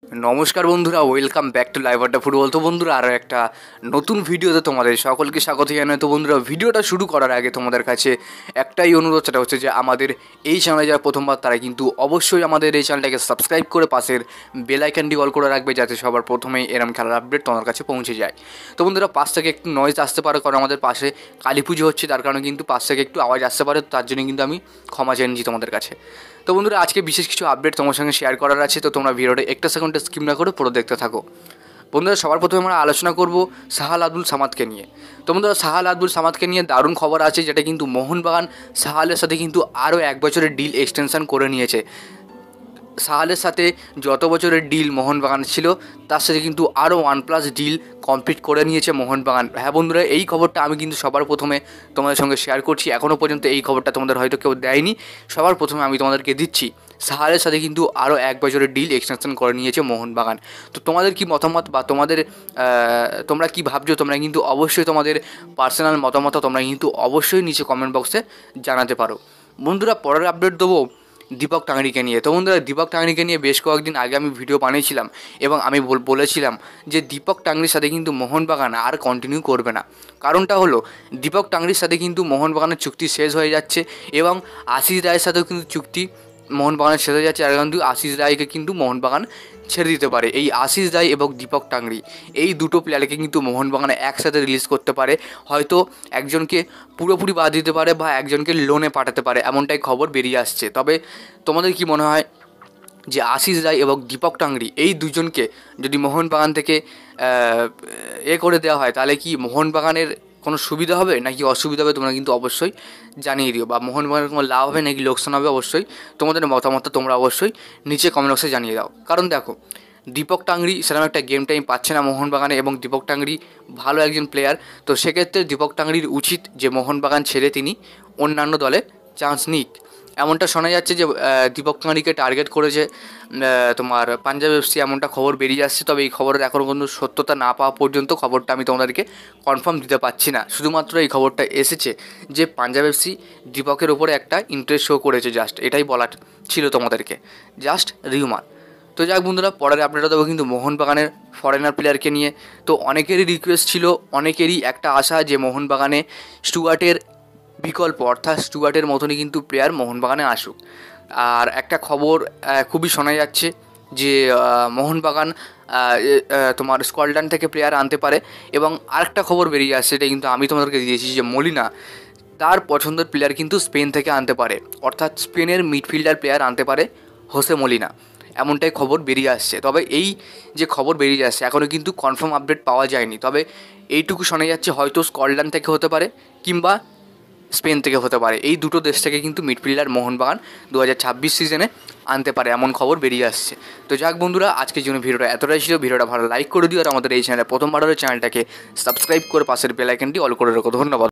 নমস্কার বন্ধুরা, welcome back to live আড্ডা ফুটবল। তো বন্ধুরা, আরও একটা নতুন ভিডিওতে তোমাদের সকলকে স্বাগত জানাই। তো বন্ধুরা, ভিডিওটা শুরু করার আগে তোমাদের কাছে একটাই অনুরোধ, সেটা হচ্ছে যে আমাদের এই চ্যানেলে যারা প্রথমবার তারা কিন্তু অবশ্যই আমাদের এই চ্যানেলটাকে সাবস্ক্রাইব করে পাশের বেল আইকনটি অল করে রাখবে, যাতে সবার প্রথমেই এরম খেলার আপডেট তোমার কাছে পৌঁছে যায়। তো বন্ধুরা, পাশ থেকে একটু নয়েজ আসতে পারে, কারণ আমাদের পাশে কালী পুজো হচ্ছে, তার কারণে কিন্তু পাশ থেকে একটু আওয়াজ আসতে পারে, তার জন্য কিন্তু আমি ক্ষমা চেয়ে নিচ্ছি তোমাদের কাছে। তো বন্ধুরা, আজকে বিশেষ কিছু আপডেট তোমার সঙ্গে শেয়ার করার আছে, তো তোমরা ভিডিওটা একটা সেকেন্ডে স্কিপ না করে পুরো দেখতে থাকো। বন্ধুরা, সবার প্রথমে আমরা আলোচনা করব সাহাল আব্দুল সামাদকে নিয়ে। তো বন্ধুরা, সাহাল আব্দুল সামাদকে নিয়ে দারুণ খবর আছে, যেটা কিন্তু মোহনবাগান সাহালের সাথে কিন্তু আরও 1 বছরের ডিল এক্সটেনশন করে নিয়েছে। সাহালের সাথে যত বছরের ডিল মোহনবাগান ছিল, তার সাথে কিন্তু আরও 1+ ডিল কমপ্লিট করে নিয়েছে মোহনবাগান। হ্যাঁ বন্ধুরা, এই খবরটা আমি কিন্তু সবার প্রথমে তোমাদের সঙ্গে শেয়ার করছি। এখনও পর্যন্ত এই খবরটা তোমাদের হয়তো কেউ দেয়নি, সবার প্রথমে আমি তোমাদেরকে দিচ্ছি। সাহালের সাথে কিন্তু আরও 1 বছরের ডিল এক্সটেনশন করে নিয়েছে মোহনবাগান। তো তোমাদের কি মতামত, বা তোমরা কি ভাবছো, তোমরা কিন্তু অবশ্যই তোমাদের পার্সোনাল মতামত তোমরা কিন্তু অবশ্যই নিচে কমেন্ট বক্সে জানাতে পারো। বন্ধুরা, পরের আপডেট দেবো দীপক টাংরিকে নিয়ে। তো বন্ধুরা, দীপক টাংরিকে নিয়ে বেশ কয়েকদিন আগে আমি ভিডিও বানিয়েছিলাম এবং আমি বলেছিলাম যে দীপক টাংরির সাথে কিন্তু মোহনবাগান আর কন্টিনিউ করবে না। কারণটা হলো, দীপক টাংরির সাথে কিন্তু মোহনবাগানের চুক্তি শেষ হয়ে যাচ্ছে এবং আশিস রায়ের সাথেও কিন্তু চুক্তি মোহনবাগানের শেষ হয়ে যাচ্ছে। আর কিন্তু আশিস রায়কে কিন্তু মোহনবাগান ছেড়ে দিতে পারে। এই আশিস রায় এবং দীপক টাংরি, এই দুটো প্লেয়ারকে কিন্তু মোহনবাগানে একসাথে রিলিজ করতে পারে। হয়তো একজনকে পুরোপুরি বাদ দিতে পারে বা একজনকে লোনে পাঠাতে পারে, এমনটাই খবর বেরিয়ে আসছে। তবে তোমাদের কি মনে হয় যে আশিস রায় এবং দীপক টাংরি এই দুজনকে যদি মোহনবাগান থেকে করে দেওয়া হয়, তাহলে কি মোহনবাগানের কোনো সুবিধা হবে নাকি অসুবিধা হবে? তোমরা কিন্তু অবশ্যই জানিয়ে দিও। বা মোহনবাগানের কোনো লাভ হবে নাকি লোকসান হবে, অবশ্যই তোমাদের মতামত তোমরা অবশ্যই নিচে কমেন্ট বক্সে জানিয়ে দাও। কারণ দেখো, দীপক টাংরি সেরকম একটা গেম টাইম পাচ্ছে না মোহনবাগানে, এবং দীপক টাংরি ভালো একজন প্লেয়ার। তো সেক্ষেত্রে দীপক টাংরির উচিত যে মোহনবাগান ছেড়ে তিনি অন্যান্য দলে চান্স নিক। এমনটা শোনা যাচ্ছে যে দীপক টাংরিকে টার্গেট করেছে তোমার পাঞ্জাব এফসি, এমনটা খবর বেরিয়ে আসছে। তবে এই খবরের এখনও কিন্তু সত্যতা না পাওয়া পর্যন্ত খবরটা আমি তোমাদেরকে কনফার্ম দিতে পারছি না। শুধুমাত্র এই খবরটা এসেছে যে পাঞ্জাব এফসি দীপকের ওপরে একটা ইন্টারেস্ট শো করেছে, জাস্ট এটাই বলার ছিল তোমাদেরকে, জাস্ট রিউমার। তো যাক বন্ধুরা, পরের আপডেটটা দেবো কিন্তু মোহনবাগানের ফরেনার প্লেয়ারকে নিয়ে। তো অনেকেরই রিকোয়েস্ট ছিল, অনেকেরই একটা আশা যে মোহনবাগানে স্টুয়ার্টের বিকল্প, অর্থাৎ স্টুয়ার্টের মতনই কিন্তু প্লেয়ার মোহনবাগানে আসুক। আর একটা খবর খুবই শোনা যাচ্ছে যে মোহনবাগান তোমার স্কটল্যান্ড থেকে প্লেয়ার আনতে পারে। এবং আরেকটা খবর বেরিয়ে আসছে, এটা কিন্তু আমি তোমাদেরকে দিয়েছি, যে মলিনা তার পছন্দের প্লেয়ার কিন্তু স্পেন থেকে আনতে পারে, অর্থাৎ স্পেনের মিডফিল্ডার প্লেয়ার আনতে পারে হোসে মলিনা, এমনটাই খবর বেরিয়ে আসছে। তবে এই যে খবর বেরিয়ে আসছে, এখনও কিন্তু কনফার্ম আপডেট পাওয়া যায়নি। তবে এইটুকু শোনা যাচ্ছে, হয়তো স্কটল্যান্ড থেকে হতে পারে কিংবা স্পেন থেকে হতে পারে। এই দুটো দেশ থেকে কিন্তু মিডফিল্ডার মোহনবাগান 2026 সিজনে আনতে পারে, এমন খবর বেরিয়ে আসছে। তো যাক বন্ধুরা, আজকের জন্য ভিডিওটা এতটাই ছিল। ভিডিওটা ভালো লাইক করে দিও, আর আমাদের এই চ্যানেলে প্রথমবার হলে চ্যানেলটাকে সাবস্ক্রাইব করে পাশের বেল আইকনটি অল করে রাখো। ধন্যবাদ।